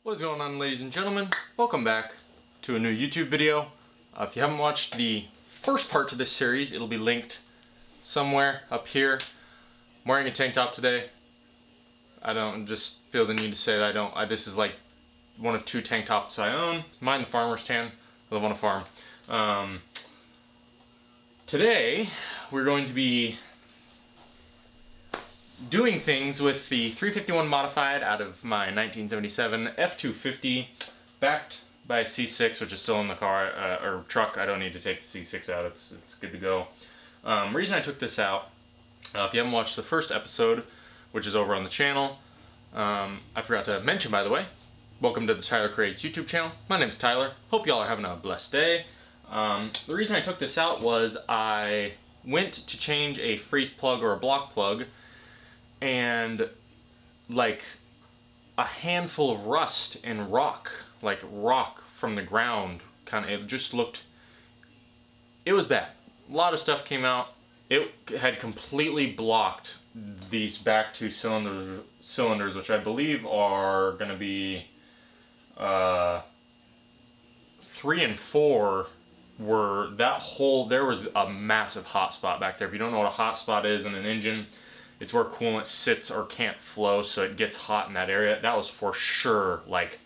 What is going on, ladies and gentlemen? Welcome back to a new YouTube video. If you haven't watched the first part to this series, it'll be linked somewhere up here. I'm wearing a tank top today. I don't just feel the need to say that this is like one of two tank tops I own. Mine the farmer's tan. I live on a farm. Today we're going to be doing things with the 351 modified out of my 1977 F250, backed by a C6, which is still in the car or truck. I don't need to take the C6 out. It's good to go. Reason I took this out, if you haven't watched the first episode, which is over on the channel, I forgot to mention, by the way, welcome to the Tyler Creates YouTube channel. My name is Tyler. Hope y'all are having a blessed day. The reason I took this out was I went to change a freeze plug or a block plug, and like a handful of rust and rock from the ground, it was bad. A lot of stuff came out. It had completely blocked these back two cylinders, which I believe are going to be 3 and 4. There was a massive hot spot back there. If you don't know what a hot spot is in an engine, it's where coolant sits or can't flow, so it gets hot in that area. That was for sure like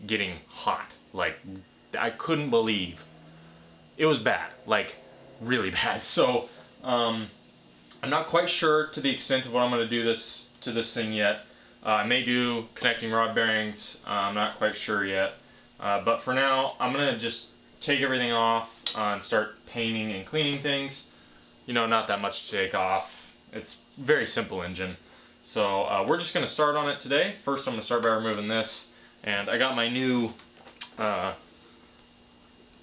getting hot. Like, I couldn't believe it was bad, like really bad. So I'm not quite sure to the extent of what I'm going to do to this thing yet. I may do connecting rod bearings. I'm not quite sure yet. But for now, I'm going to just take everything off and start painting and cleaning things. You know, not that much to take off. It's a very simple engine. So we're just going to start on it today. First I'm going to start by removing this. And I got my new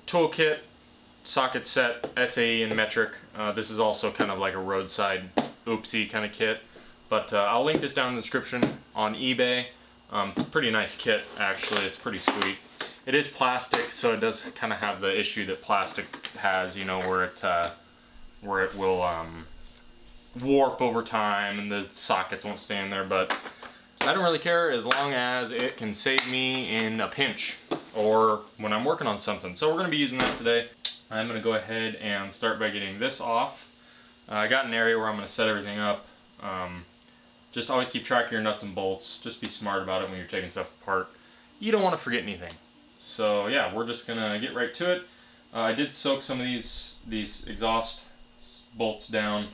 toolkit, socket set, SAE and metric. This is also kind of like a roadside oopsie kind of kit. But I'll link this down in the description on eBay. It's a pretty nice kit, actually. It's pretty sweet. It is plastic, so it does kind of have the issue that plastic has, you know, where it will warp over time and the sockets won't stay in there, but I don't really care as long as it can save me in a pinch or when I'm working on something. So we're going to be using that today. I'm going to go ahead and start by getting this off. I got an area where I'm going to set everything up. Just always keep track of your nuts and bolts. Just be smart about it when you're taking stuff apart. You don't want to forget anything. So yeah, we're just going to get right to it. I did soak some of these exhaust bolts down.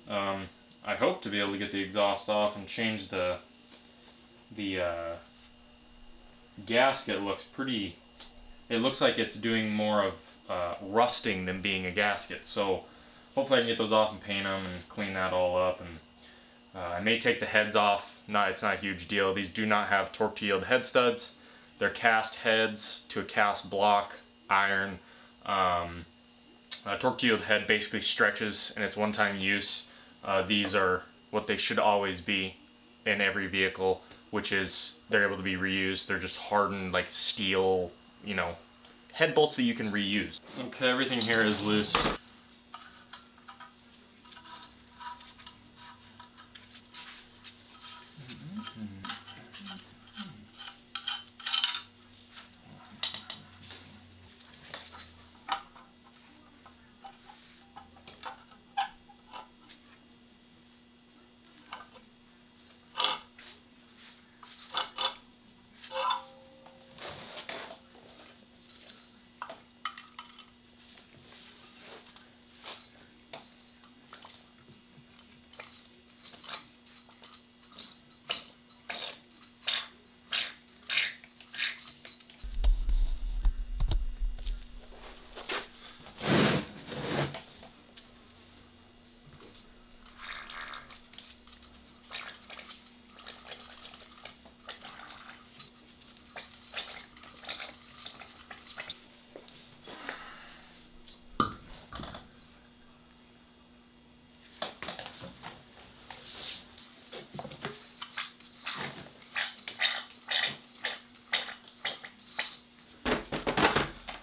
I hope to be able to get the exhaust off and change the gasket. It looks like it's doing more of rusting than being a gasket. So hopefully I can get those off and paint them and clean that all up. And I may take the heads off. It's not a huge deal. These do not have torque to yield head studs. They're cast heads to a cast block iron. Torque to yield head basically stretches and it's one-time use. These are what they should always be in every vehicle, which is they're able to be reused. They're just hardened like steel, you know, head bolts that you can reuse. Okay, everything here is loose.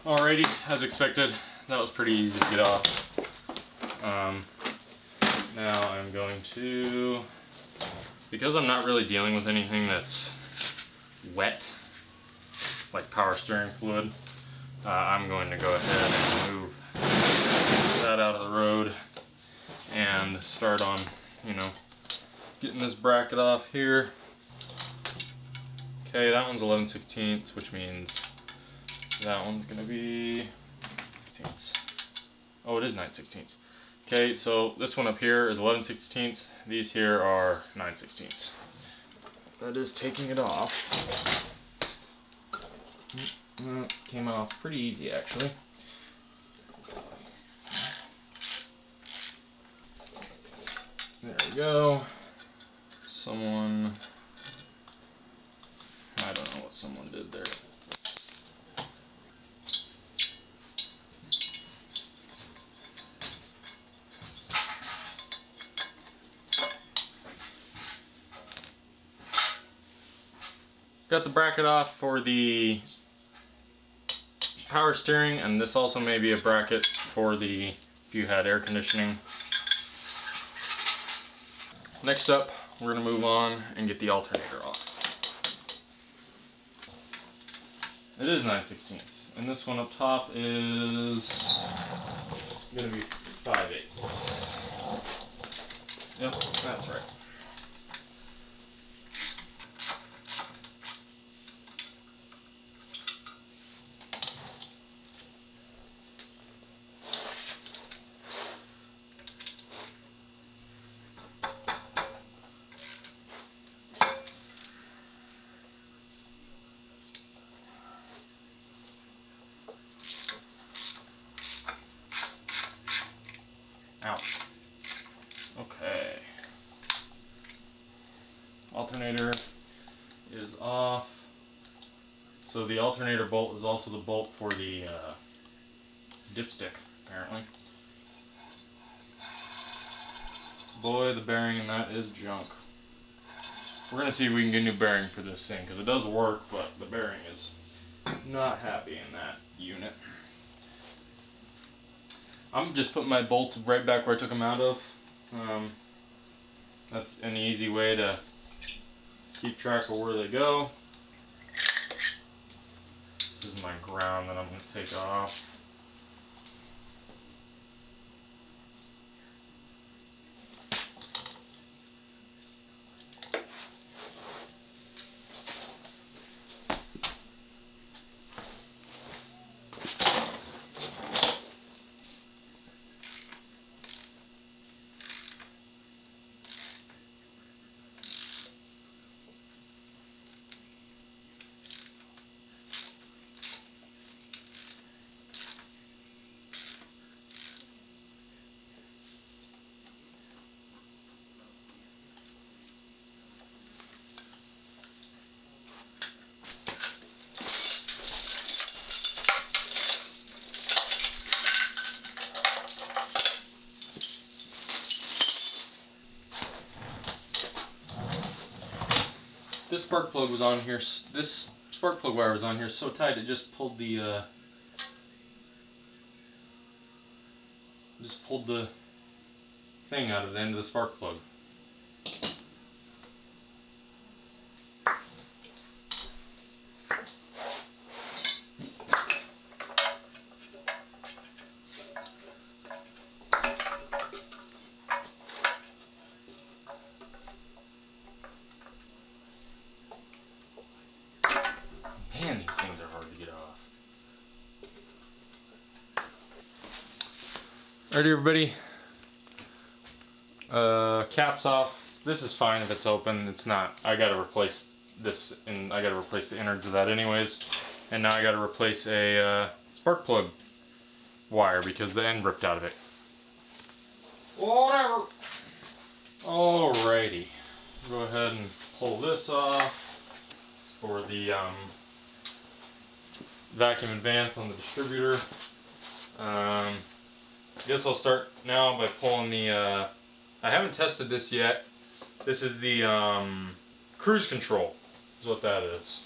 Alrighty, as expected, that was pretty easy to get off. Now I'm going to, because I'm not really dealing with anything that's wet, like power steering fluid. I'm going to go ahead and move that out of the road and start on, you know, getting this bracket off here. Okay, that one's 11/16, which means that one's gonna be 16ths. Oh, it is 9/16. Okay, so this one up here is 11/16. These here are 9/16. That is taking it off. Came off pretty easy, actually. There we go. Someone, I don't know what someone did there. Got the bracket off for the power steering, and this also may be a bracket for the, if you had air conditioning. Next up, we're going to move on and get the alternator off. It is 9/16, and this one up top is going to be 5/8. Yep, that's right. Ouch. Okay. Alternator is off. So the alternator bolt is also the bolt for the dipstick, apparently. Boy, the bearing in that is junk. We're going to see if we can get a new bearing for this thing, because it does work, but the bearing is not happy in that unit. I'm just putting my bolts right back where I took them out of. That's an easy way to keep track of where they go. This is my ground that I'm going to take off. This spark plug was on here. This spark plug wire was on here so tight it just pulled the thing out of the end of the spark plug. Man, these things are hard to get off. Alrighty, everybody. Caps off. This is fine if it's open. It's not. I gotta replace this, and I gotta replace the innards of that anyways. And now I gotta replace a spark plug wire because the end ripped out of it. Whatever. Alrighty. Go ahead and pull this off for the vacuum advance on the distributor. I guess I'll start now by pulling the, I haven't tested this yet. This is the cruise control, is what that is.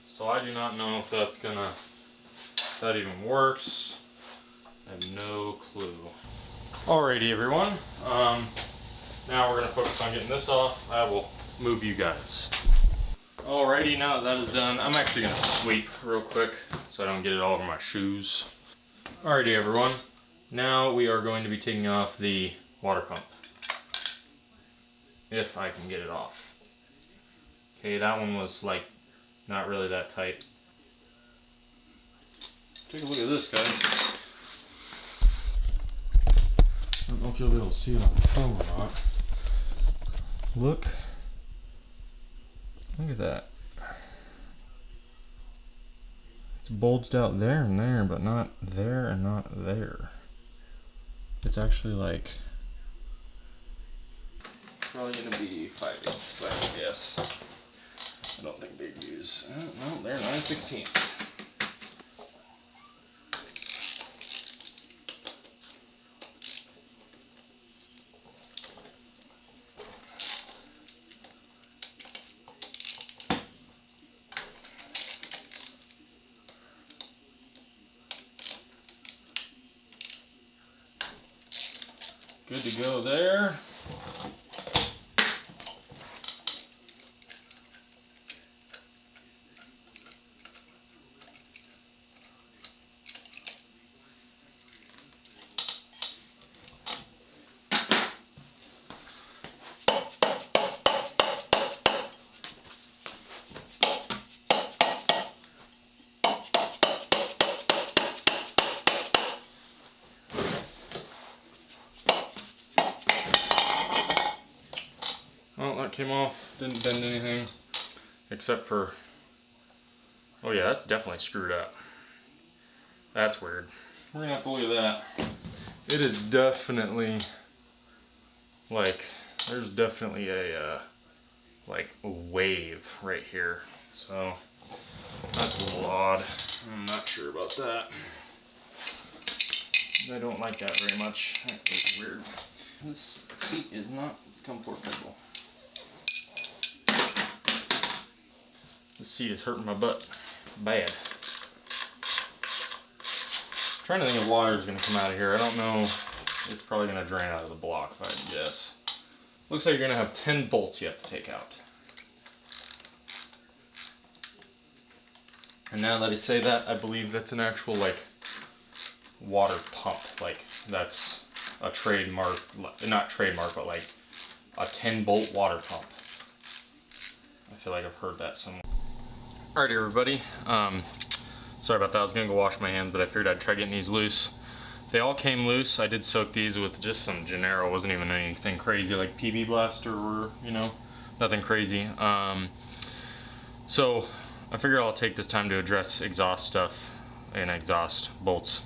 So I do not know if that's gonna, if that even works. I have no clue. Alrighty, everyone. Now we're gonna focus on getting this off. I will move you guys. Alrighty, now that is done, I'm actually gonna sweep real quick so I don't get it all over my shoes. Alrighty everyone, now we are going to be taking off the water pump. If I can get it off. Okay, that one was like not really that tight. Take a look at this, guys. I don't know if you'll be able to see it on the phone or not. Look at that. It's bulged out there and there, but not there and not there. It's actually like probably gonna be 5/8, but I guess. I don't think they'd use. No, they're 9/16. Good to go there. Well, that came off, didn't bend anything, except for, oh yeah, that's definitely screwed up. That's weird. We're gonna have to look at that. It is definitely, like, there's definitely a, like, a wave right here. So, that's a little odd. I'm not sure about that. I don't like that very much. That is weird. This seat is not comfortable. This seat is hurting my butt bad. I'm trying to think if water is going to come out of here. I don't know. It's probably going to drain out of the block, if I had to guess. Looks like you're going to have 10 bolts you have to take out. And now that I say that, I believe that's an actual, like, water pump. Like, that's a trademark, not trademark, but like a 10-bolt water pump. I feel like I've heard that somewhere. Alright everybody, sorry about that. I was gonna go wash my hands, but I figured I'd try getting these loose. They all came loose. I did soak these with just some Gennaro. It wasn't even anything crazy like PB Blaster or, you know, nothing crazy. So I figure I'll take this time to address exhaust stuff and exhaust bolts.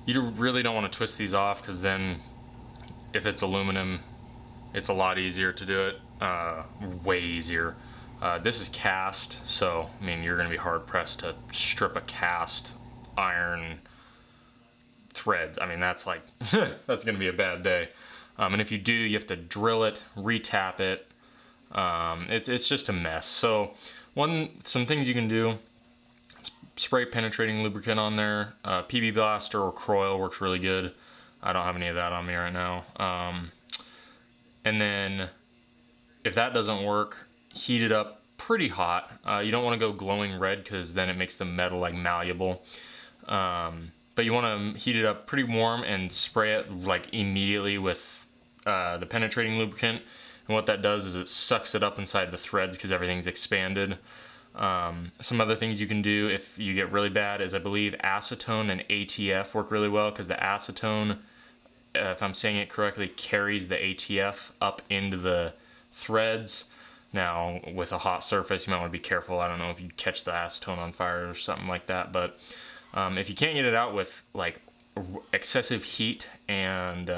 You really don't want to twist these off, because then if it's aluminum, it's a lot easier to do it, way easier. This is cast, so I mean you're gonna be hard pressed to strip a cast iron threads. I mean that's like that's gonna be a bad day. And if you do, you have to drill it, re-tap it. It's just a mess. So some things you can do: spray penetrating lubricant on there. PB Blaster or Croil works really good. I don't have any of that on me right now. And then if that doesn't work, heat it up pretty hot. You don't want to go glowing red, because then it makes the metal like malleable. But you want to heat it up pretty warm and spray it like immediately with the penetrating lubricant. And what that does is it sucks it up inside the threads, because everything's expanded. Some other things you can do if you get really bad is, I believe acetone and ATF work really well, because the acetone, if I'm saying it correctly, carries the ATF up into the threads. Now with a hot surface you might want to be careful. I don't know if you catch the acetone on fire or something like that, but if you can't get it out with like excessive heat and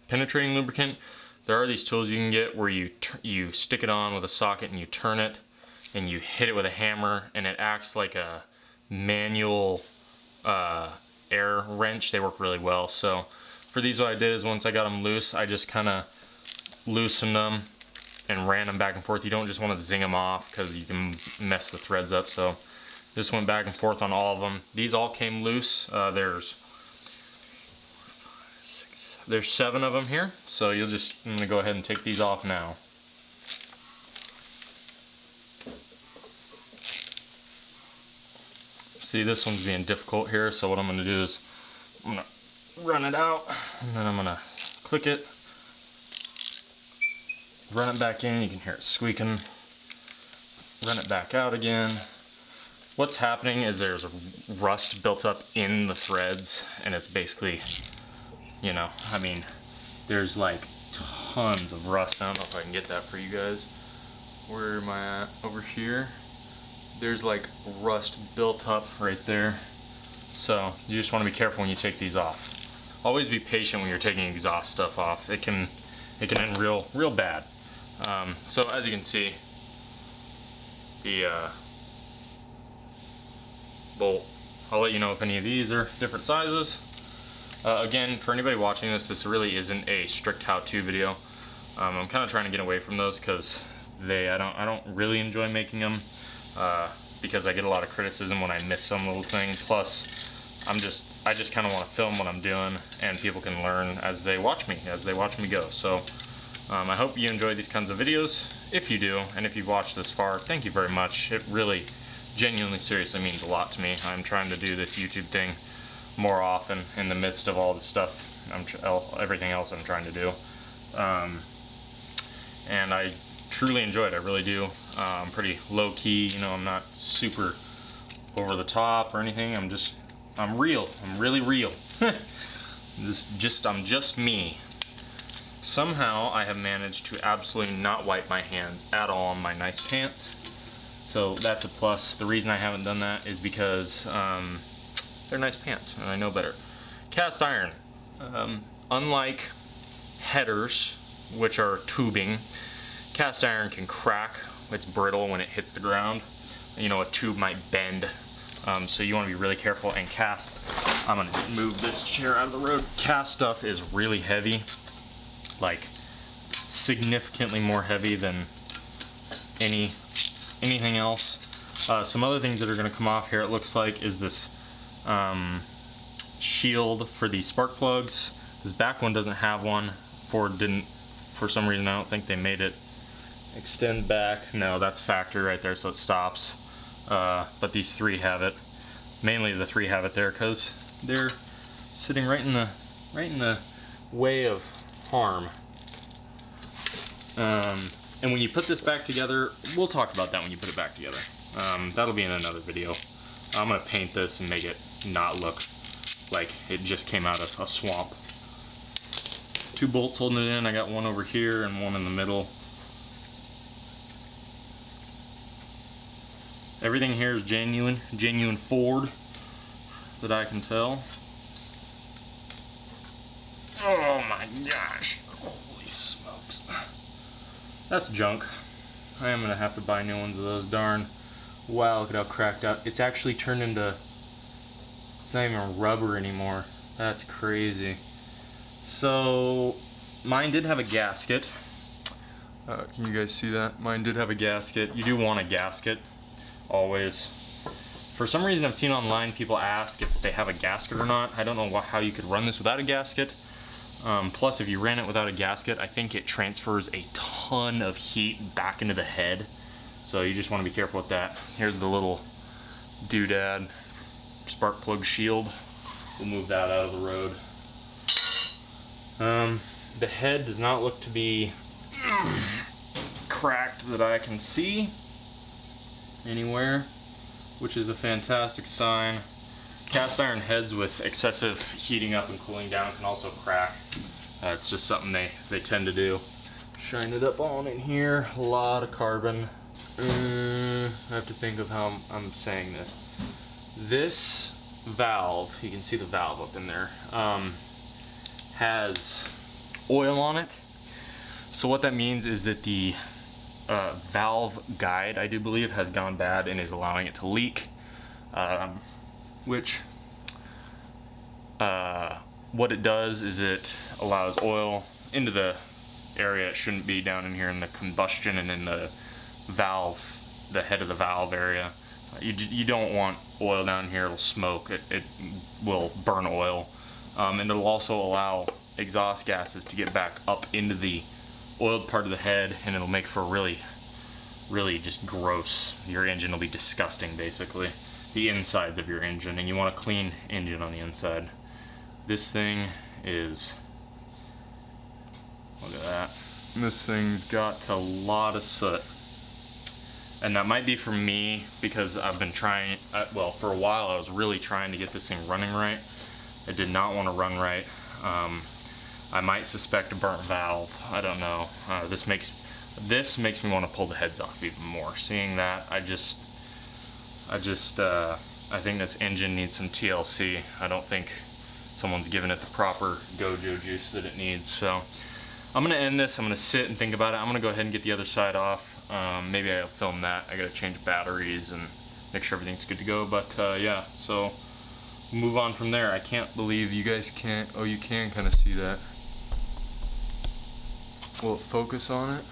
penetrating lubricant, there are these tools you can get where you stick it on with a socket and you turn it and you hit it with a hammer, and it acts like a manual air wrench. They work really well. So for these, what I did is once I got them loose, I just kind of loosened them and ran them back and forth. You don't just want to zing them off, because you can mess the threads up. So just went back and forth on all of them. These all came loose. There's 4, 5, 6, 7, there's 7 of them here, so I'm gonna go ahead and take these off now. See, this one's being difficult here, so what I'm gonna do is I'm gonna run it out, and then I'm gonna click it, run it back in. You can hear it squeaking. Run it back out again. What's happening is there's rust built up in the threads, and it's basically, you know, I mean, there's like tons of rust. I don't know if I can get that for you guys. Where am I at? Over here. There's like rust built up right there. So you just want to be careful when you take these off. Always be patient when you're taking exhaust stuff off. It can end real bad. So as you can see, the bolt, I'll let you know if any of these are different sizes. Again, for anybody watching this really isn't a strict how-to video. I'm kind of trying to get away from those because I don't really enjoy making them because I get a lot of criticism when I miss some little thing. Plus, I just kind of want to film what I'm doing, and people can learn as they watch me go. So I hope you enjoy these kinds of videos. If you do, and if you've watched this far, thank you very much. It really, genuinely, seriously means a lot to me. I'm trying to do this YouTube thing more often in the midst of all the stuff, everything else I'm trying to do. And I truly enjoy it, I really do. I'm pretty low key, you know, I'm not super over the top or anything. I'm real. I'm really real. I'm just me. Somehow I have managed to absolutely not wipe my hands at all on my nice pants. So that's a plus. The reason I haven't done that is because they're nice pants and I know better. Cast iron. Unlike headers, which are tubing, cast iron can crack. It's brittle when it hits the ground. You know, a tube might bend. So you want to be really careful. And cast, I'm going to move this chair out of the road. Cast stuff is really heavy. Like significantly more heavy than anything else. Some other things that are going to come off here, it looks like, is this shield for the spark plugs. This back one doesn't have one. Ford didn't, for some reason. I don't think they made it extend back. No, that's factory right there, so it stops. But these 3 have it. Mainly the 3 have it there because they're sitting right in the way of harm. And when you put this back together, we'll talk about that when you put it back together. That'll be in another video. I'm gonna paint this and make it not look like it just came out of a swamp. 2 bolts holding it in. I got one over here and one in the middle. Everything here is genuine Ford that I can tell. Oh my gosh, holy smokes. That's junk. I am gonna have to buy new ones of those, darn. Wow, look at how cracked out. It's actually turned into, it's not even rubber anymore. That's crazy. So, mine did have a gasket. Can you guys see that? Mine did have a gasket. You do want a gasket, always. For some reason I've seen online people ask if they have a gasket or not. I don't know how you could run this without a gasket. Plus, if you ran it without a gasket, I think it transfers a ton of heat back into the head. So you just want to be careful with that. Here's the little doodad spark plug shield. We'll move that out of the road. The head does not look to be cracked that I can see anywhere, which is a fantastic sign. Cast iron heads with excessive heating up and cooling down can also crack. It's just something they tend to do. Shine it up on in here. A lot of carbon. I have to think of how I'm saying this. This valve, you can see the valve up in there, has oil on it. So what that means is that the valve guide, I do believe, has gone bad and is allowing it to leak. Which what it does is it allows oil into the area it shouldn't be, down in here in the combustion and in the valve, the head of the valve area. You don't want oil down here. It'll smoke. It will burn oil, and it'll also allow exhaust gases to get back up into the oiled part of the head, and it'll make for really just gross. Your engine will be disgusting, basically. The insides of your engine, and you want a clean engine on the inside. This thing is, look at that. This thing's got a lot of soot. And that might be for me because I've been trying, well, for a while I was really trying to get this thing running right. I did not want to run right. I might suspect a burnt valve. I don't know. This makes me want to pull the heads off even more. Seeing that, I think this engine needs some TLC. I don't think someone's given it the proper Gojo juice that it needs. So I'm gonna end this. I'm gonna sit and think about it. I'm gonna go ahead and get the other side off. Maybe I'll film that. I gotta change batteries and make sure everything's good to go. But yeah, so move on from there. I can't believe you guys can't. Oh, you can kind of see that. Will it focus on it?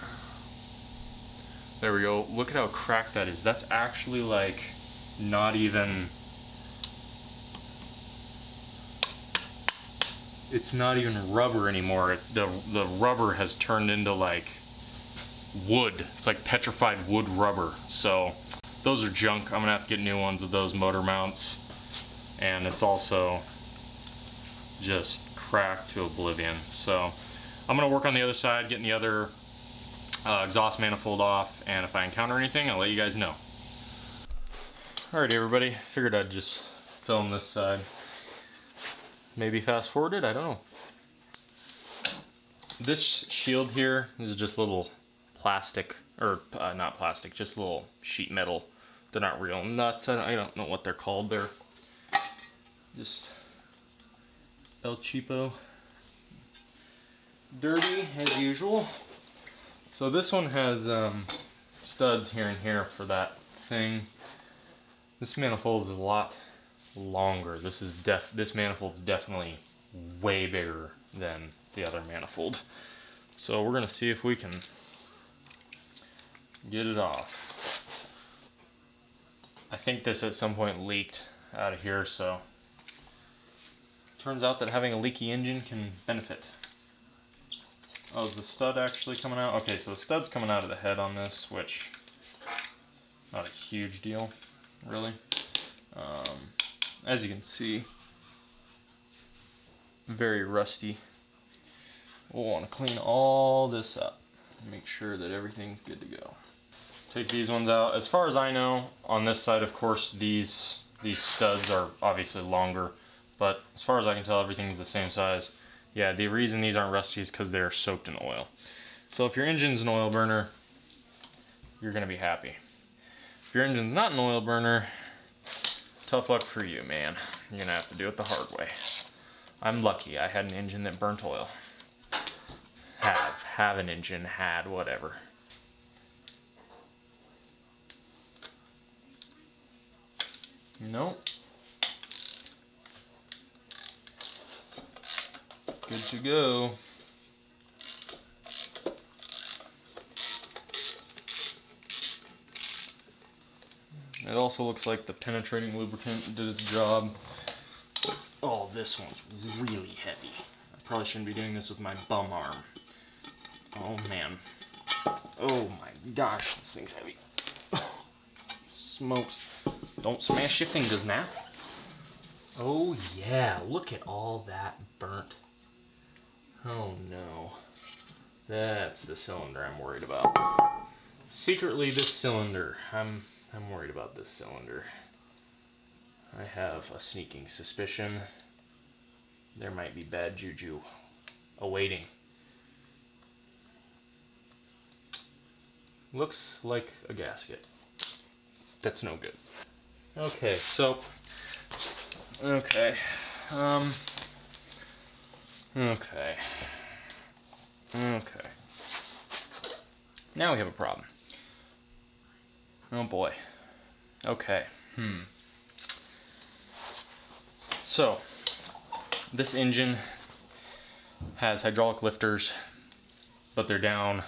There we go. Look at how cracked that is. That's actually like not even. It's not even rubber anymore. The rubber has turned into like wood. It's like petrified wood rubber. So those are junk. I'm gonna have to get new ones of those motor mounts. And it's also just cracked to oblivion. So I'm gonna work on the other side, getting the other exhaust manifold off, and if I encounter anything, I'll let you guys know. Alright everybody, figured I'd just film this side. Maybe fast forward it, I don't know. This shield here is just little plastic, or not plastic, just little sheet metal. They're not real nuts, I don't know what they're called. They're just El Cheapo. Dirty as usual. So this one has studs here and here for that thing. This manifold is a lot longer. This manifold's definitely way bigger than the other manifold. So we're gonna see if we can get it off. I think this at some point leaked out of here, so turns out that having a leaky engine can benefit. Oh, is the stud actually coming out? Okay, so the stud's coming out of the head on this, which not a huge deal, really. As you can see, very rusty. We'll want to clean all this up and make sure that everything's good to go. Take these ones out. As far as I know, on this side, of course, these studs are obviously longer, but as far as I can tell, everything's the same size. Yeah, the reason these aren't rusty is because they're soaked in oil. So if your engine's an oil burner, you're gonna be happy. If your engine's not an oil burner, tough luck for you, man. You're gonna have to do it the hard way. I'm lucky, I had an engine that burnt oil. Have an engine, had, whatever. Nope. Good to go. It also looks like the penetrating lubricant did its job. Oh, this one's really heavy. I probably shouldn't be doing this with my bum arm. Oh man. Oh my gosh, this thing's heavy. Smokes. Don't smash your fingers now. Oh yeah, look at all that burnt. Oh no. That's the cylinder I'm worried about. Secretly, this cylinder. I'm worried about this cylinder. I have a sneaking suspicion there might be bad juju awaiting. Looks like a gasket. That's no good. Okay, so okay. Okay. Now we have a problem. Oh boy. Okay. So, this engine has hydraulic lifters, but they're down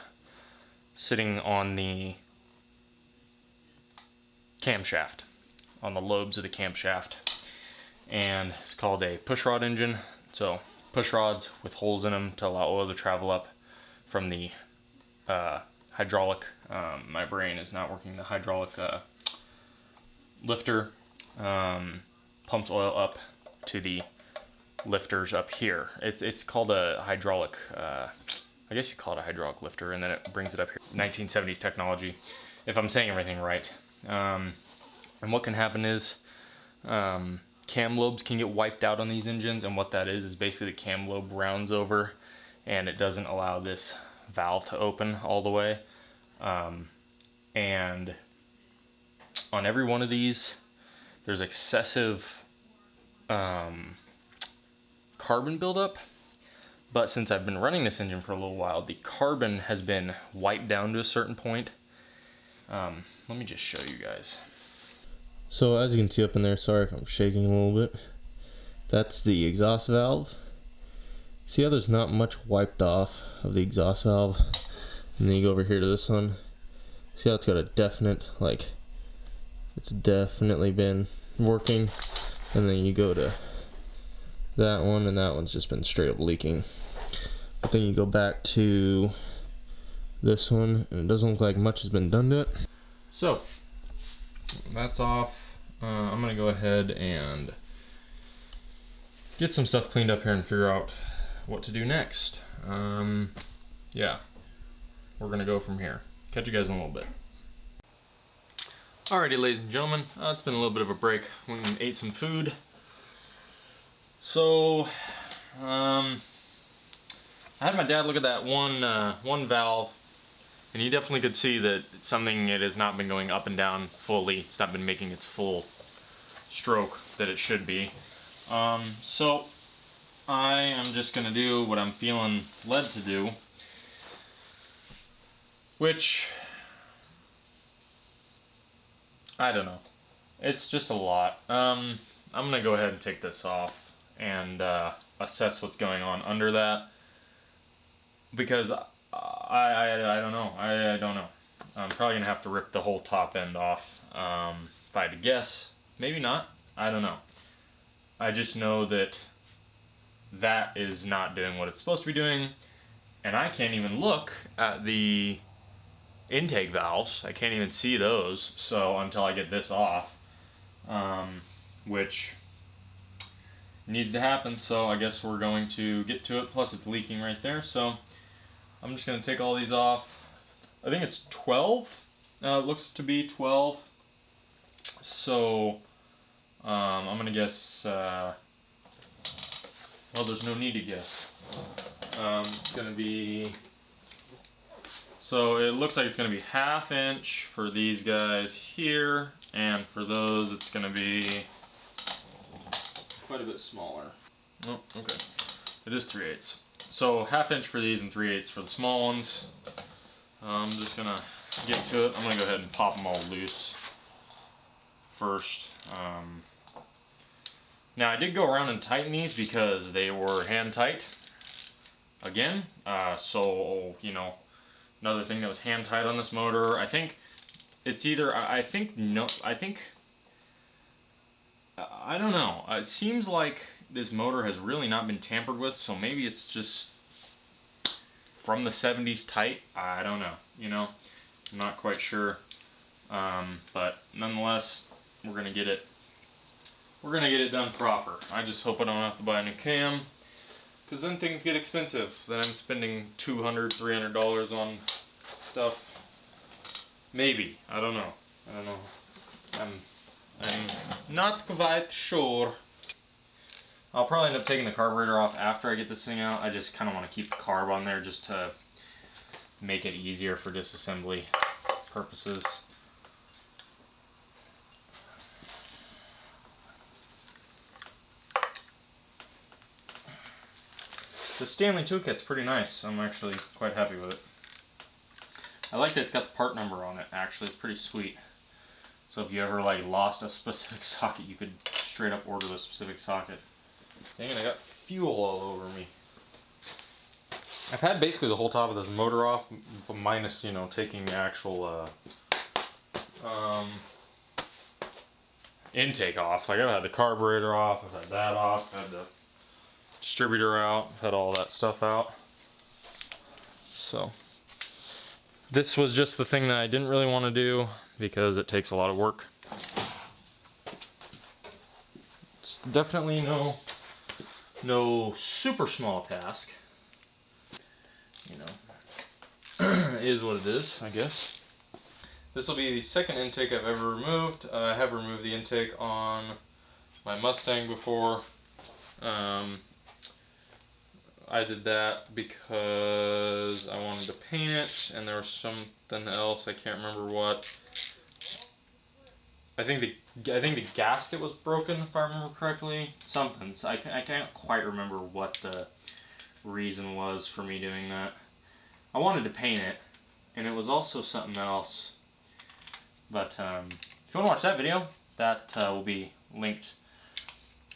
sitting on the camshaft, on the lobes of the camshaft. And it's called a pushrod engine. So push rods with holes in them to allow oil to travel up from the hydraulic. My brain is not working. The hydraulic lifter pumps oil up to the lifters up here. It's called a hydraulic, I guess you call it a hydraulic lifter, and then it brings it up here. 1970s technology, if I'm saying everything right. And what can happen is cam lobes can get wiped out on these engines, and what that is basically the cam lobe rounds over and it doesn't allow this valve to open all the way. And on every one of these there's excessive carbon buildup, but since I've been running this engine for a little while, the carbon has been wiped down to a certain point. Let me just show you guys. So as you can see up in there, sorry if I'm shaking a little bit, that's the exhaust valve. See how there's not much wiped off of the exhaust valve? And then you go over here to this one. See how it's got a definite, like, it's definitely been working. And then you go to that one, and that one's just been straight up leaking. But then you go back to this one, and it doesn't look like much has been done to it. So that's off. I'm gonna go ahead and get some stuff cleaned up here and figure out what to do next. Yeah, we're gonna go from here. Catch you guys in a little bit. Alrighty, ladies and gentlemen, it's been a little bit of a break. We ate some food. So, I had my dad look at that one valve, and he definitely could see that it's something, it has not been going up and down fully. It's not been making its full stroke that it should be. So I am just gonna do what I'm feeling led to do, which, I don't know. It's just a lot. I'm gonna go ahead and take this off and assess what's going on under that, because I don't know. I don't know. I'm probably gonna have to rip the whole top end off. If I had to guess, maybe not. I don't know. I just know that that is not doing what it's supposed to be doing, and I can't even look at the intake valves. I can't even see those, so until I get this off, which needs to happen. So I guess we're going to get to it. Plus it's leaking right there, so I'm just going to take all these off. I think it's 12. It looks to be 12. So I'm going to guess, well, there's no need to guess. It's going to be, so it looks like it's going to be 1/2 inch for these guys here, and for those it's going to be quite a bit smaller. Oh, okay. It is 3/8. So 1/2 inch for these and 3/8 for the small ones. I'm just gonna get to it. I'm gonna go ahead and pop them all loose first. Now I did go around and tighten these because they were hand tight again. So, you know, another thing that was hand tight on this motor. I think it's either, I don't know. It seems like this motor has really not been tampered with, so maybe it's just from the 70s tight. I don't know, you know, I'm not quite sure. But nonetheless, we're gonna get it done proper. I just hope I don't have to buy a new cam, because then things get expensive. Then I'm spending $200, $300 on stuff. Maybe, I don't know. I'm not quite sure. I'll probably end up taking the carburetor off after I get this thing out. I just kind of want to keep the carb on there just to make it easier for disassembly purposes. The Stanley toolkit's pretty nice. I'm actually quite happy with it. I like that it's got the part number on it, actually. It's pretty sweet. So if you ever like lost a specific socket, you could straight up order the specific socket. Dang it, I got fuel all over me. I've had basically the whole top of this motor off, minus, you know, taking the actual intake off. Like I've had the carburetor off, I've had that off, I've had the distributor out, had all that stuff out. So this was just the thing that I didn't really want to do because it takes a lot of work. It's definitely no super small task. You know, it is what it is, I guess. This will be the second intake I've ever removed. I have removed the intake on my Mustang before. I did that because I wanted to paint it, and there was something else, I can't remember what. I think the gasket was broken, if I remember correctly. Something. So I can't quite remember what the reason was for me doing that. I wanted to paint it, and it was also something else. But if you want to watch that video, that will be linked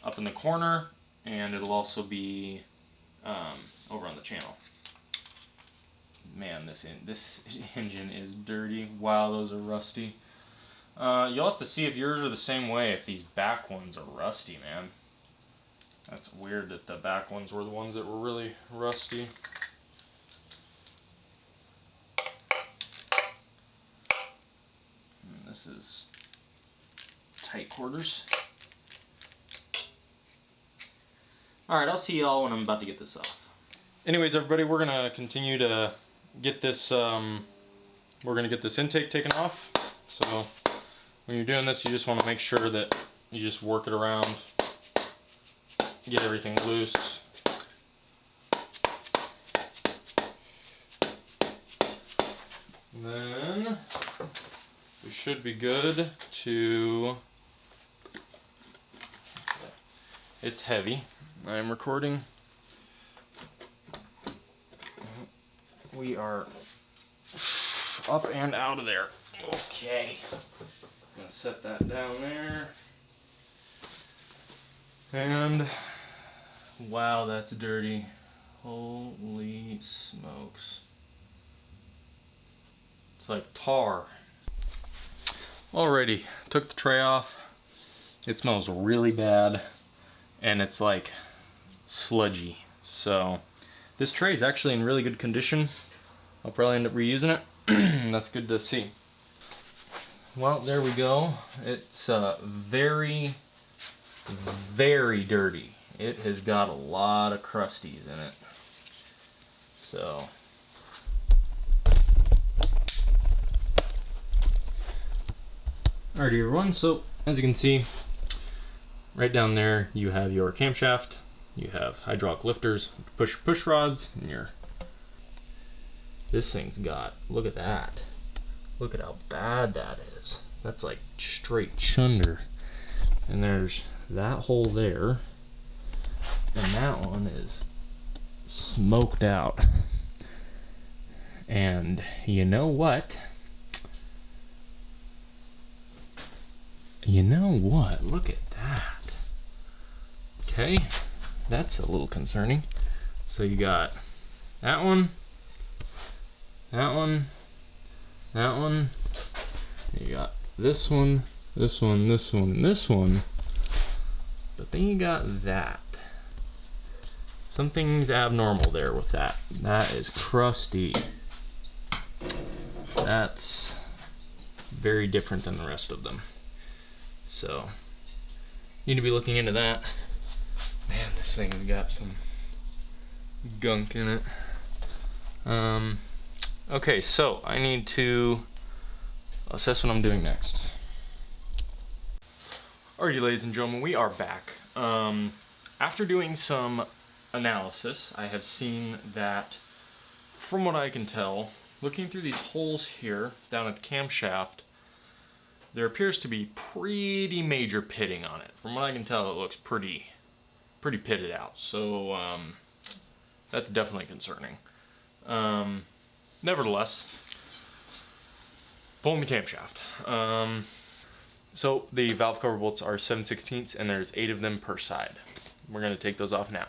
up in the corner, and it'll also be over on the channel. Man, this engine is dirty. Wow, those are rusty. You'll have to see if yours are the same way, if these back ones are rusty, man. That's weird that the back ones were the ones that were really rusty. And this is tight quarters. Alright, I'll see y'all when I'm about to get this off. Anyways, everybody, we're gonna continue to get this, we're gonna get this intake taken off. So when you're doing this, you just want to make sure that you just work it around, get everything loose. And then we should be good to, it's heavy. I'm recording. We are up and out of there. Okay. I'm gonna set that down there. And wow, that's dirty. Holy smokes. It's like tar. Alrighty, took the tray off. It smells really bad, and it's like sludgy. So this tray is actually in really good condition. I'll probably end up reusing it. That's good to see. Well, there we go. It's very, very dirty. It has got a lot of crusties in it. So alrighty, everyone. So as you can see, right down there you have your camshaft, you have hydraulic lifters, push rods, and your. This thing's got, look at that. Look at how bad that is. That's like straight chunder. And there's that hole there. And that one is smoked out. And you know what? You know what? Look at that. Okay, that's a little concerning. So you got that one, that one, that one. You got this one, this one, this one, and this one. But then you got that. Something's abnormal there with that. That is crusty. That's very different than the rest of them. So, need to be looking into that. Man, this thing's got some gunk in it. Okay, so I need to assess what I'm doing next. Alrighty, ladies and gentlemen, we are back. After doing some analysis, I have seen that, from what I can tell, looking through these holes here down at the camshaft, there appears to be pretty major pitting on it. From what I can tell, it looks pretty pitted out. So that's definitely concerning. Nevertheless, pulling the camshaft. So the valve cover bolts are 7/16 and there's 8 of them per side. We're gonna take those off now.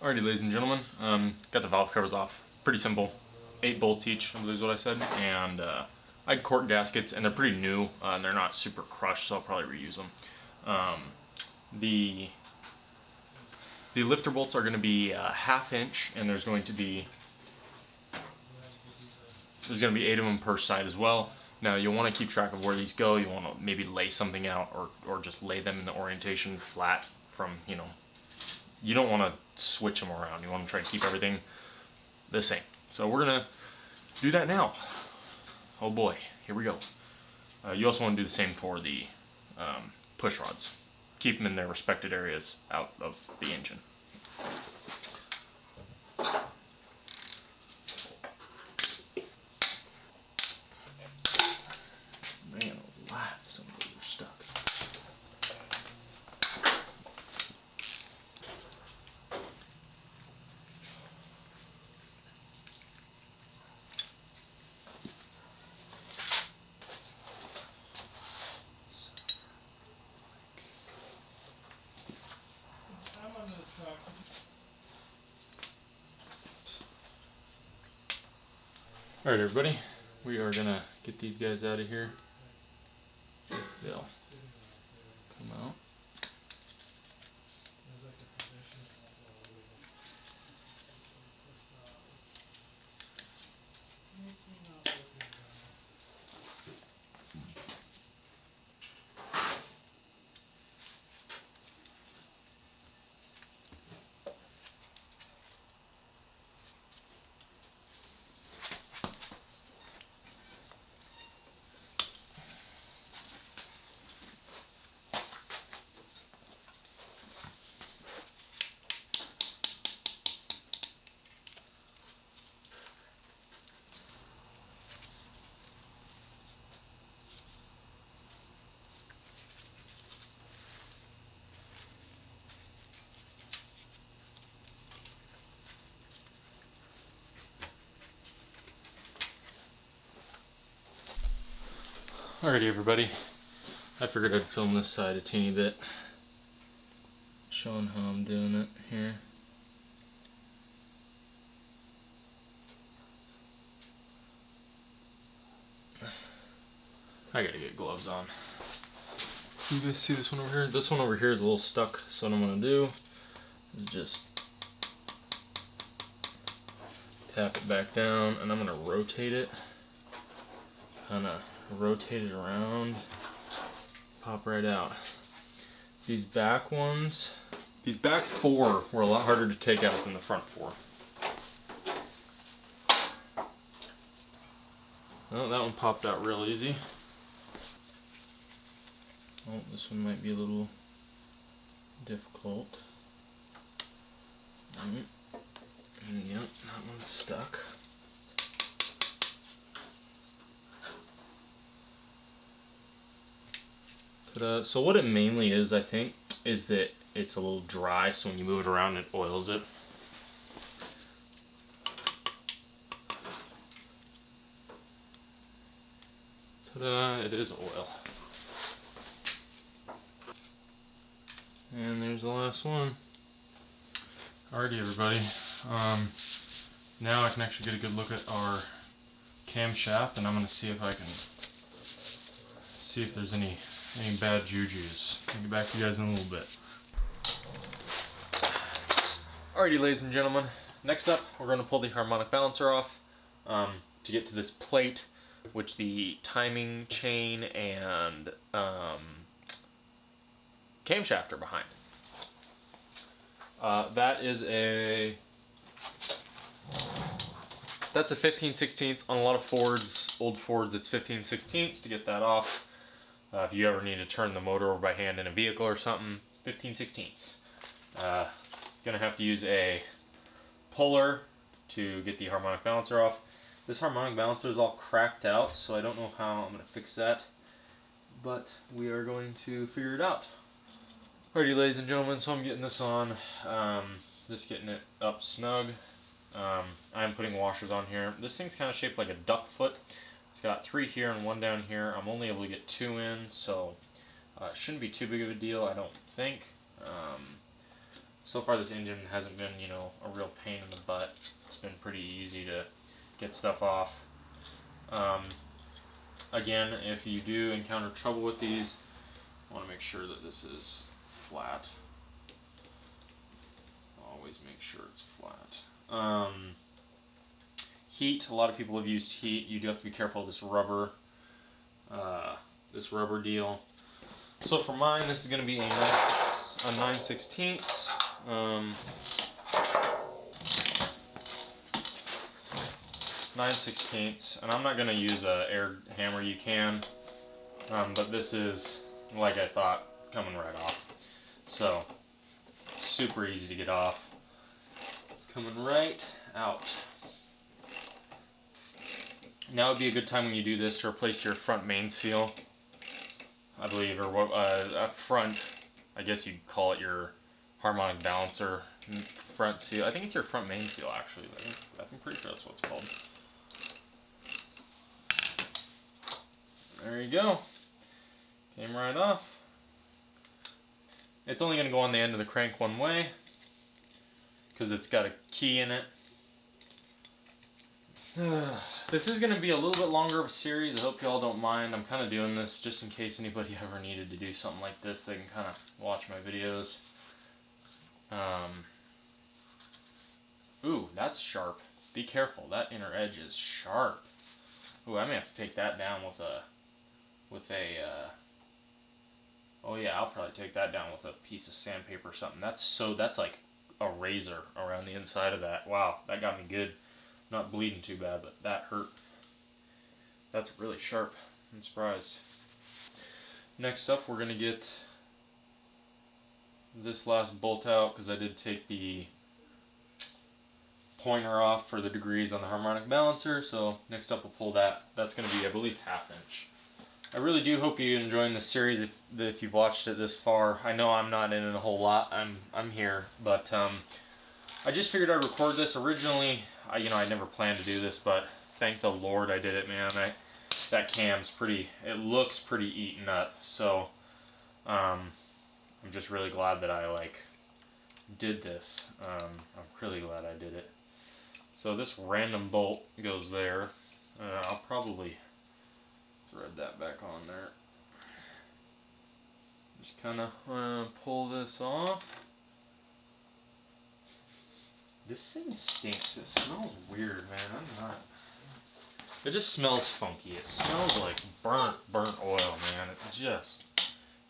Alrighty, ladies and gentlemen, got the valve covers off. Pretty simple. 8 bolts each, I believe is what I said. And I had cork gaskets, and they're pretty new, and they're not super crushed, so I'll probably reuse them. The lifter bolts are going to be a 1/2 inch, and there's going to be 8 of them per side as well. Now you'll want to keep track of where these go. You want to maybe lay something out, or just lay them in the orientation flat from, you know, you don't want to switch them around. You want to try to keep everything the same. So we're going to do that now. Oh boy, here we go. You also want to do the same for the push rods. Keep them in their respected areas out of the engine. Man alive, some of those are stuck. Alright everybody, we are gonna get these guys out of here. If they'll come out. Alrighty everybody, I figured I'd film this side a teeny bit, showing how I'm doing it here. I gotta get gloves on. You guys see this one over here? This one over here is a little stuck, so what I'm gonna do is just tap it back down, and I'm gonna rotate it, kinda rotate it around, pop right out. These back ones, these back 4 were a lot harder to take out than the front 4. Well, that one popped out real easy. Oh, this one might be a little difficult. And yep, that one's stuck. So what it mainly is, I think, is that it's a little dry, so when you move it around, it oils it. Ta-da, it is oil. And there's the last one. Alrighty everybody, now I can actually get a good look at our camshaft, and I'm going to see if I can see if there's any bad jujus. I'll get back to you guys in a little bit. Alrighty ladies and gentlemen, next up we're going to pull the harmonic balancer off to get to this plate, which the timing chain and camshaft are behind. That's a 15/16 on a lot of Fords, old Fords. It's 15/16 to get that off. If you ever need to turn the motor over by hand in a vehicle or something, 15/16. Gonna have to use a puller to get the harmonic balancer off. This harmonic balancer is all cracked out, so I don't know how I'm gonna fix that, but we are going to figure it out. Alrighty ladies and gentlemen, so I'm getting this on, just getting it up snug. I'm putting washers on here. This thing's kind of shaped like a duck foot. It's got 3 here and 1 down here. I'm only able to get 2 in, so it shouldn't be too big of a deal, I don't think. So far this engine hasn't been, you know, a real pain in the butt. It's been pretty easy to get stuff off. Again, if you do encounter trouble with these, I want to make sure that this is flat. Always make sure it's flat. Heat, a lot of people have used heat. You do have to be careful of this rubber deal. So for mine, this is going to be a 9/16. 9/16, and I'm not going to use a air hammer. You can, but this is, like I thought, coming right off. So super easy to get off. It's coming right out. Now would be a good time when you do this to replace your front main seal, I believe, or a front, I guess you'd call it your harmonic balancer front seal. I think it's your front main seal, actually. I'm pretty sure that's what it's called. There you go. Came right off. It's only going to go on the end of the crank one way because it's got a key in it. This is going to be a little bit longer of a series. I hope y'all don't mind. I'm kind of doing this just in case anybody ever needed to do something like this. They can kind of watch my videos. Ooh, that's sharp. Be careful. That inner edge is sharp. Ooh, I may have to take that down with a oh yeah, I'll probably take that down with a piece of sandpaper or something. That's like a razor around the inside of that. Wow, that got me good. Not bleeding too bad, but that hurt. That's really sharp. I'm surprised. Next up, we're gonna get this last bolt out because I did take the pointer off for the degrees on the harmonic balancer. So next up, we'll pull that. That's gonna be, I believe, 1/2 inch. I really do hope you're enjoying this series if you've watched it this far. I know I'm not in it a whole lot. I'm here, but I just figured I'd record this. Originally, I never planned to do this, but thank the Lord I did it, man. That cam's it looks pretty eaten up. So I'm just really glad that I did this. I'm really glad I did it. So this random bolt goes there. I'll probably thread that back on there. Just kind of pull this off. This thing stinks. It smells weird, man. It just smells funky. It smells like burnt oil, man. It just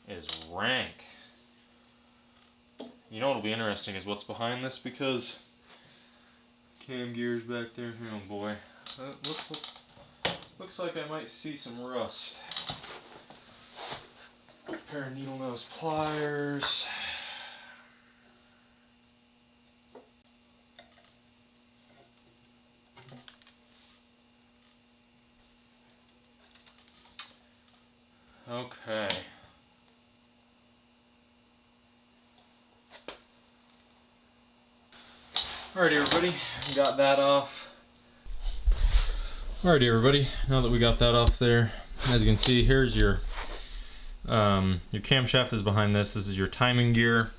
is rank. You know what'll be interesting is what's behind this, because cam gear's back there. Oh boy. Looks like I might see some rust. A pair of needle nose pliers. Okay. Alrighty, everybody, got that off. Alrighty, everybody, now that we got that off there, as you can see, here's your camshaft is behind this. This is your timing gear,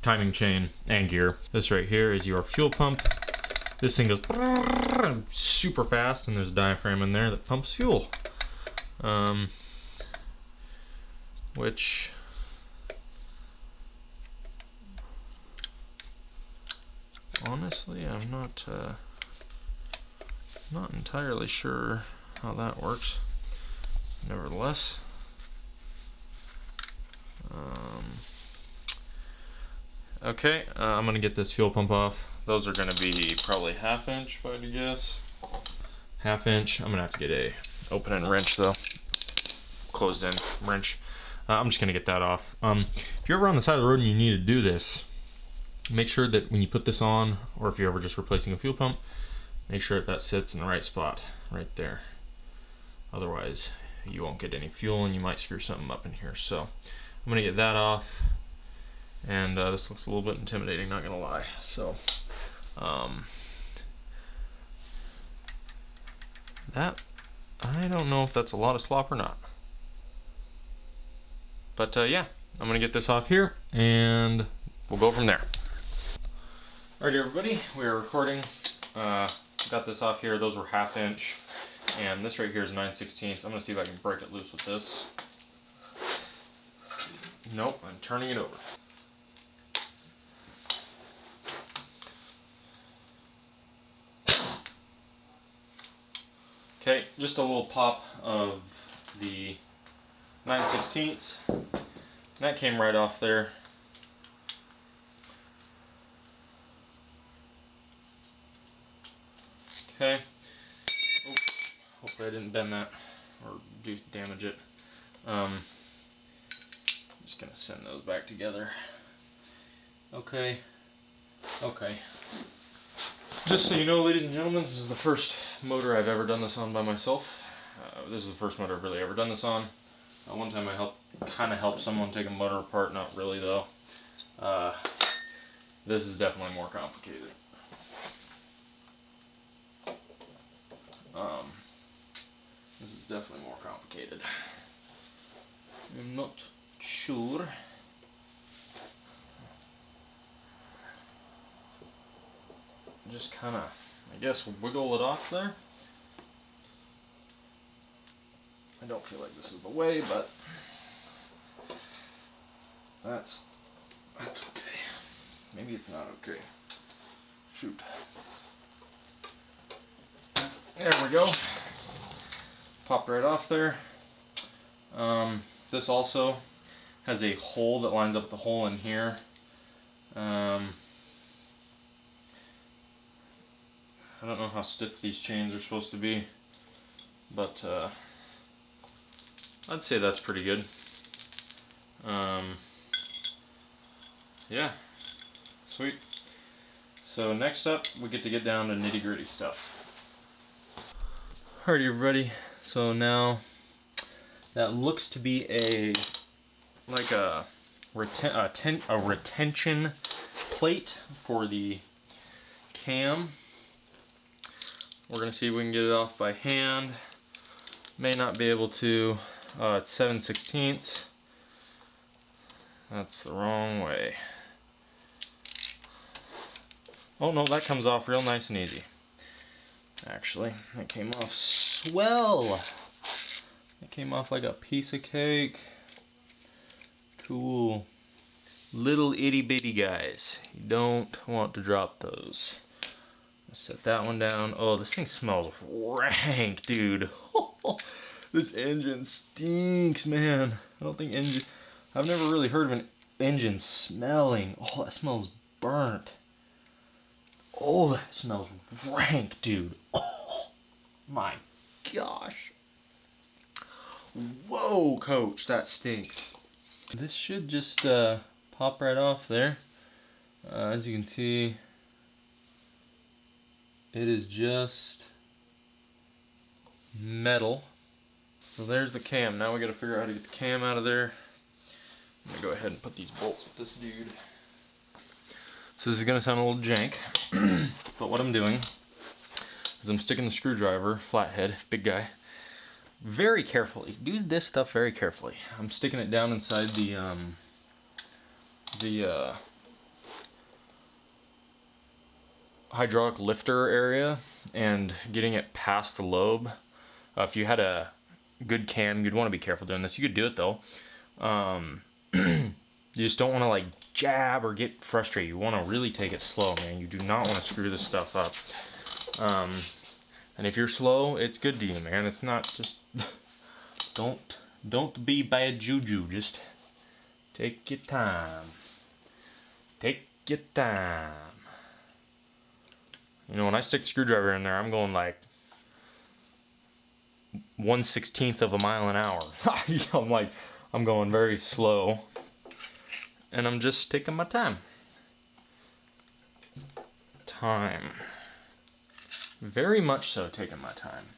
timing chain, and gear. This right here is your fuel pump. This thing goes super fast, and there's a diaphragm in there that pumps fuel. Which honestly, I'm not entirely sure how that works. Nevertheless, okay, I'm gonna get this fuel pump off. Those are gonna be probably 1/2 inch, if I had to guess. 1/2 inch. I'm gonna have to get a open-end wrench though, closed-end wrench. I'm just gonna get that off. If you're ever on the side of the road and you need to do this, make sure that when you put this on, or if you're ever just replacing a fuel pump, make sure that sits in the right spot, right there. Otherwise, you won't get any fuel and you might screw something up in here. So I'm gonna get that off, and this looks a little bit intimidating, not gonna lie. So that, I don't know if that's a lot of slop or not. But yeah, I'm gonna get this off here and we'll go from there. Alright everybody, we are recording. Got this off here. Those were 1/2 inch. And this right here is 9/16. I'm gonna see if I can break it loose with this. Nope, I'm turning it over. Okay, just a little pop of the 9/16. That came right off there. Okay. Oh, hopefully I didn't bend that or do damage it. I'm just gonna send those back together. Okay. Okay. Just so you know, ladies and gentlemen, this is the first motor I've ever done this on by myself. This is the first motor I've really ever done this on. One time I kind of helped someone take a motor apart, not really though. This is definitely more complicated. This is definitely more complicated. I'm not sure. Just kind of, I guess, wiggle it off there. I don't feel like this is the way, but that's okay. Maybe it's not okay. Shoot. There we go. Popped right off there. This also has a hole that lines up with the hole in here. I don't know how stiff these chains are supposed to be, but I'd say that's pretty good. Yeah, sweet. So next up, we get down to nitty-gritty stuff. Alrighty, everybody. So now that looks to be a retention plate for the cam. We're gonna see if we can get it off by hand. May not be able to. It's 7/16. That's the wrong way. Oh no, that comes off real nice and easy. Actually, that came off swell. It came off like a piece of cake. Cool. Little itty bitty guys. You don't want to drop those. Set that one down. Oh, this thing smells rank, dude. This engine stinks, man. I've never really heard of an engine smelling. Oh, that smells burnt. Oh, that smells rank, dude. Oh, my gosh. Whoa, coach, that stinks. This should just pop right off there. As you can see, it is just metal. So there's the cam. Now we gotta figure out how to get the cam out of there. I'm gonna go ahead and put these bolts with this dude. So this is gonna sound a little jank, but what I'm doing is I'm sticking the screwdriver, flathead, big guy, very carefully. Do this stuff very carefully. I'm sticking it down inside the hydraulic lifter area and getting it past the lobe. If you had a good cam, you'd want to be careful doing this. You could do it though. You just don't want to like jab or get frustrated. You want to really take it slow, man. You do not want to screw this stuff up. And if you're slow, it's good to you, man. It's not just don't be bad juju. Just take your time. Take your time. You know, when I stick the screwdriver in there, I'm going like 1/16 of a mile an hour. I'm going very slow. And I'm just taking my time. Very much so taking my time.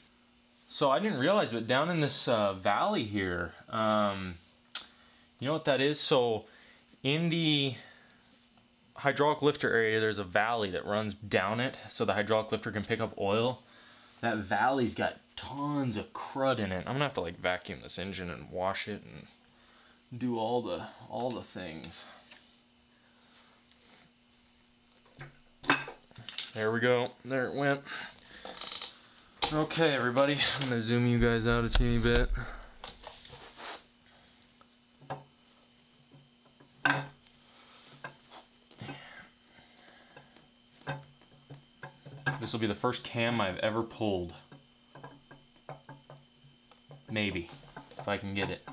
So I didn't realize, but down in this valley here, you know what that is? So in the hydraulic lifter area, there's a valley that runs down it so the hydraulic lifter can pick up oil. That valley's got tons of crud in it. I'm gonna have to like vacuum this engine and wash it and do all the things. There we go. There it went. Okay, everybody. I'm gonna zoom you guys out a teeny bit. This will be the first cam I've ever pulled. Maybe, if I can get it.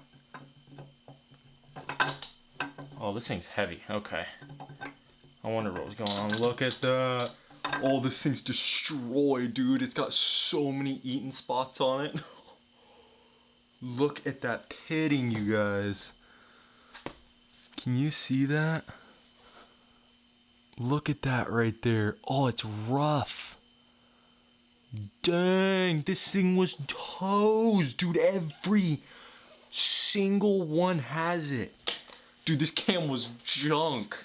Oh, this thing's heavy. Okay. I wonder what was going on. Look at that. Oh, this thing's destroyed, dude. It's got so many eaten spots on it. Look at that pitting, you guys. Can you see that? Look at that right there. Oh, it's rough. Dang, this thing was toast, dude. Every single one has it. Dude, this cam was junk.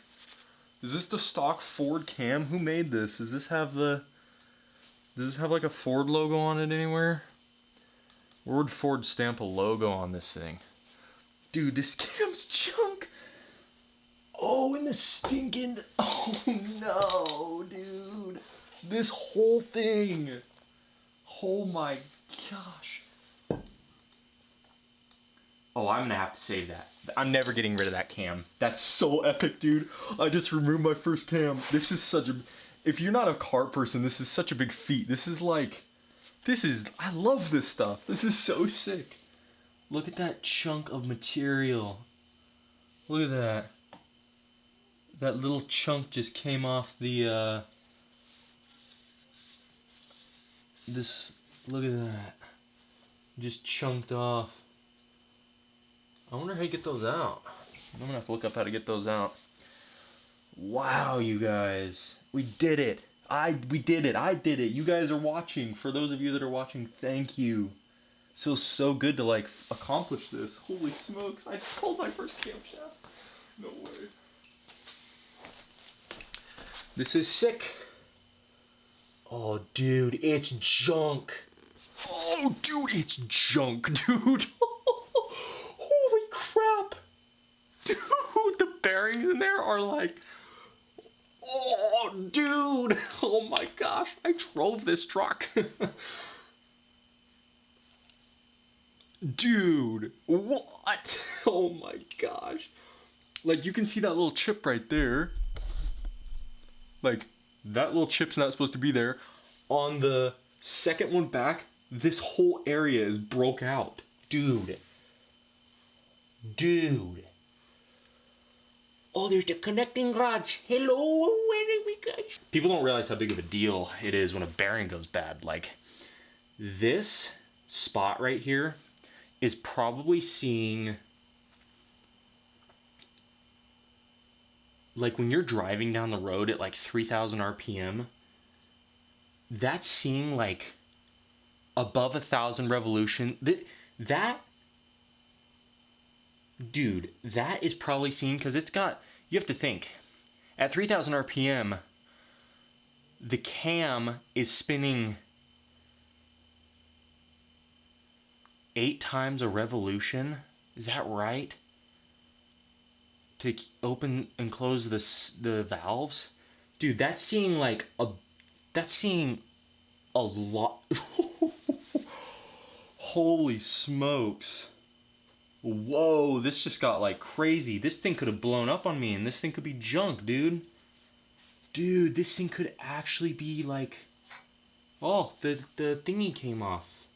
Is this the stock Ford cam? Who made this? Does this have like a Ford logo on it anywhere? Where would Ford stamp a logo on this thing? Dude, this cam's junk. Oh, and the stinking, oh no, dude. This whole thing. Oh my gosh. Oh, I'm gonna have to save that. I'm never getting rid of that cam. That's so epic, dude. I just removed my first cam. This is such a, if you're not a car person, this is such a big feat. I love this stuff. This is so sick. Look at that chunk of material. Look at that. That little chunk just came off the, look at that. Just chunked off. I wonder how you get those out. I'm gonna have to look up how to get those out. Wow, you guys. We did it. We did it. I did it. You guys are watching. For those of you that are watching, thank you. It feels so good to like accomplish this. Holy smokes. I just pulled my first camshaft. No way. This is sick. Oh, dude, it's junk. Oh, dude, it's junk, dude. Holy crap. Dude, the bearings in there are like, oh, dude. Oh my gosh, I drove this truck. Dude, what? Oh my gosh. Like, you can see that little chip right there. Like, that little chip's not supposed to be there. On the second one back, this whole area is broke out. Dude. Dude. Oh, there's the connecting rods. Hello, where are we guys? People don't realize how big of a deal it is when a bearing goes bad. Like, this spot right here is probably seeing, like, when you're driving down the road at like 3,000 RPM, that's seeing like above 1,000 revolution. That, dude, that is probably seeing, because it's got, you have to think, at 3,000 RPM, the cam is spinning 8 times a revolution. Is that right? To open and close the valves. Dude, that's seeing like a lot. Holy smokes. Whoa, this just got like crazy. This thing could have blown up on me and this thing could be junk, dude. Dude, this thing could actually be like, oh, the thingy came off.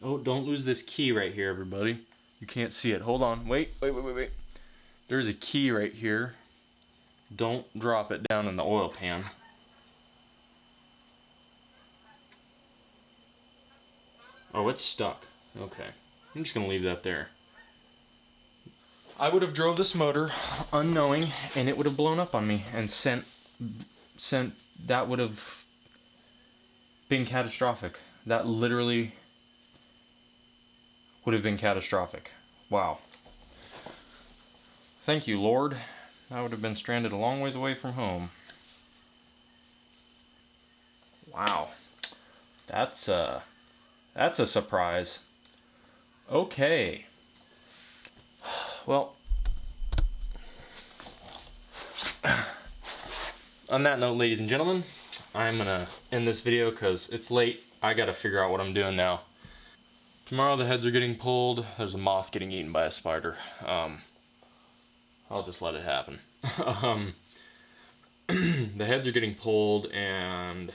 Oh, don't lose this key right here, everybody. You can't see it. Hold on. Wait. There's a key right here. Don't drop it down in the oil pan. Oh, it's stuck. Okay. I'm just gonna leave that there. I would have drove this motor unknowing and it would have blown up on me and sent that would have been catastrophic. That literally would have been catastrophic. Wow. Thank you, Lord. I would have been stranded a long ways away from home. Wow. That's a surprise. Okay. Well, on that note, ladies and gentlemen, I'm gonna end this video because it's late. I gotta figure out what I'm doing now. Tomorrow the heads are getting pulled. There's a moth getting eaten by a spider. I'll just let it happen. The heads are getting pulled, and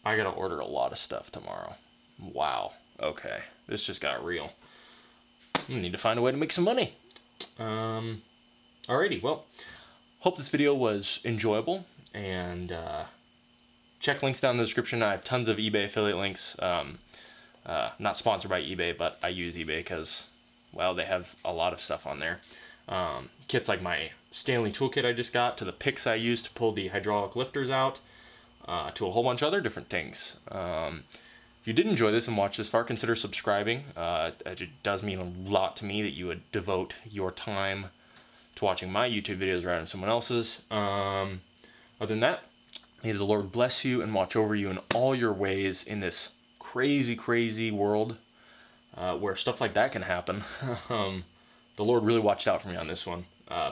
I gotta order a lot of stuff tomorrow. Wow. Okay, this just got real. I need to find a way to make some money. Alrighty, well, hope this video was enjoyable, and check links down in the description. I have tons of eBay affiliate links. Not sponsored by eBay, but I use eBay because, well, they have a lot of stuff on there. Kits like my Stanley toolkit I just got, to the picks I used to pull the hydraulic lifters out, to a whole bunch of other different things. If you did enjoy this and watch this far, consider subscribing. It does mean a lot to me that you would devote your time to watching my YouTube videos rather than someone else's. Other than that, may the Lord bless you and watch over you in all your ways in this crazy, crazy world where stuff like that can happen. The Lord really watched out for me on this one.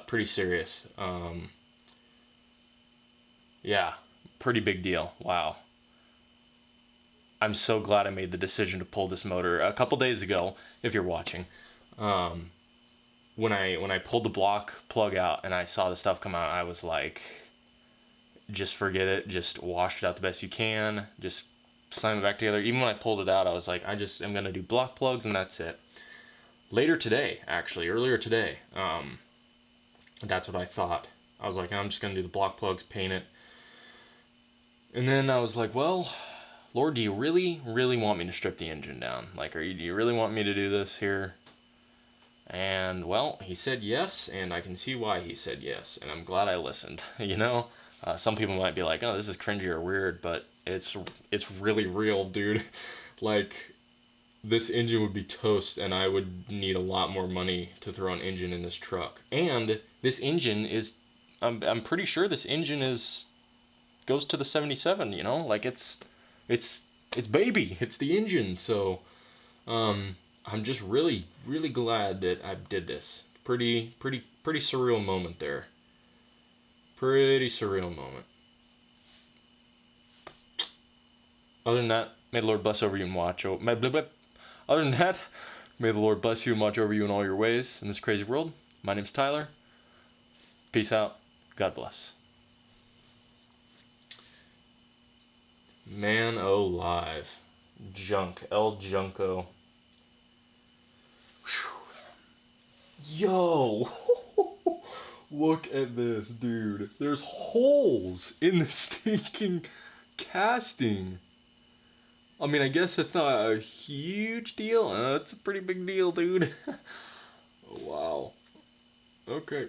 Pretty serious. Yeah, pretty big deal. Wow. I'm so glad I made the decision to pull this motor a couple days ago, if you're watching. When I pulled the block plug out and I saw the stuff come out, I was like, just forget it. Just wash it out the best you can. Just slam it back together. Even when I pulled it out, I was like, I'm going to do block plugs and that's it. Later today, actually, earlier today, that's what I thought. I was like, I'm just going to do the block plugs, paint it. And then I was like, well, Lord, do you really, really want me to strip the engine down? Like, do you really want me to do this here? And, well, he said yes, and I can see why he said yes, and I'm glad I listened. You know, some people might be like, oh, this is cringy or weird, but it's really real, dude. Like, this engine would be toast, and I would need a lot more money to throw an engine in this truck. And this engine is, I'm pretty sure this engine goes to the 77, you know? Like, it's baby. It's the engine. So, I'm just really, really glad that I did this. Pretty surreal moment there. Pretty surreal moment. Other than that, may the Lord bless over you and watch over. Other than that, may the Lord bless you and watch over you in all your ways in this crazy world. My name's Tyler. Peace out. God bless. Man alive. Junk. El Junko. Yo! Look at this, dude. There's holes in the stinking casting. I mean, I guess that's not a huge deal. It's a pretty big deal, dude. Wow. Okay.